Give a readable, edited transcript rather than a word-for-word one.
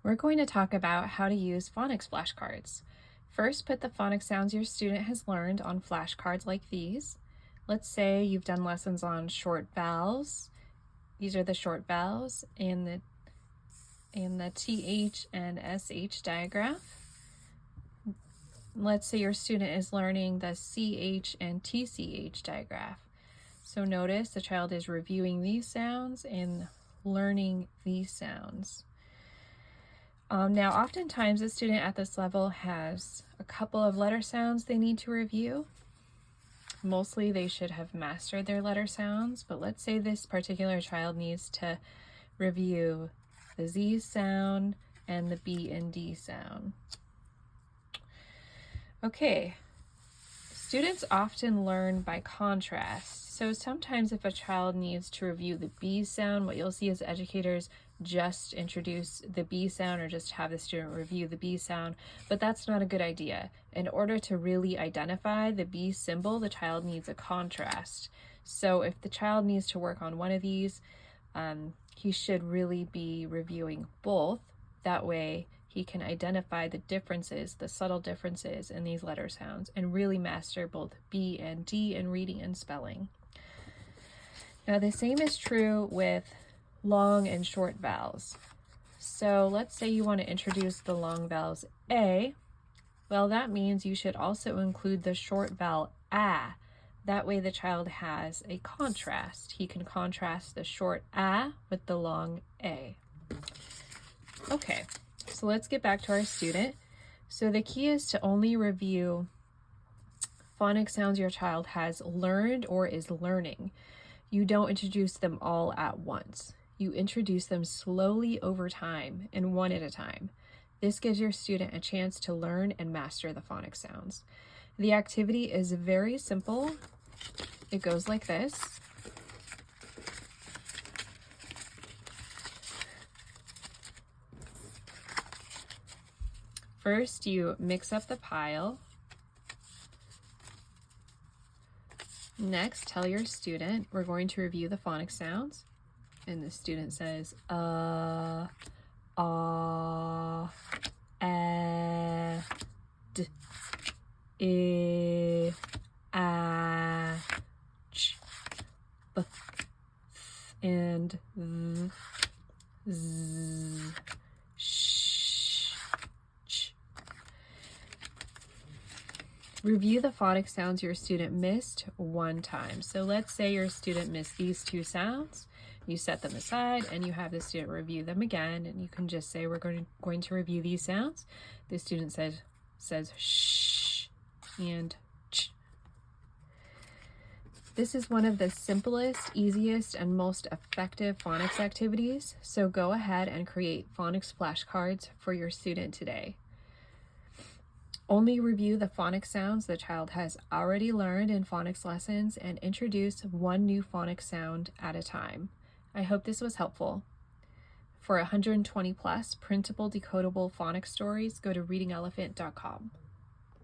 We're going to talk about how to use phonics flashcards. First, put the phonics sounds your student has learned on flashcards like these. Let's say you've done lessons on short vowels. These are the short vowels in the TH and SH digraph. Let's say your student is learning the CH and TCH digraph. So notice the child is reviewing these sounds and learning these sounds. Now, oftentimes a student at this level has a couple of letter sounds they need to review. Mostly they should have mastered their letter sounds, but let's say this particular child needs to review the Z sound and the B and D sound. Okay, students often learn by contrast. So sometimes if a child needs to review the B sound, what you'll see is educators just introduce the B sound or just have the student review the B sound, but that's not a good idea. In order to really identify the B symbol, the child needs a contrast. So if the child needs to work on one of these, he should really be reviewing both. That way he can identify the differences, the subtle differences in these letter sounds, and really master both B and D in reading and spelling. Now the same is true with long and short vowels. So let's say you want to introduce the long vowels A. Well, that means you should also include the short vowel A. That way the child has a contrast. He can contrast the short A with the long A. Okay, so let's get back to our student. So the key is to only review phonics sounds your child has learned or is learning. You don't introduce them all at once. You introduce them slowly over time and one at a time. This gives your student a chance to learn and master the phonics sounds. The activity is very simple. It goes like this. First, you mix up the pile. Next, tell your student, we're going to review the phonics sounds. And the student says, d, I, ch, b, and th, z, sh, ch. Review the phonics sounds your student missed one time. So let's say your student missed these two sounds. You set them aside and you have the student review them again, and you can just say, we're going to review these sounds. The student says shh and ch. This is one of the simplest, easiest, and most effective phonics activities. So go ahead and create phonics flashcards for your student today. Only review the phonics sounds the child has already learned in phonics lessons and introduce one new phonics sound at a time. I hope this was helpful. For 120 plus printable, decodable phonics stories, go to readingelephant.com.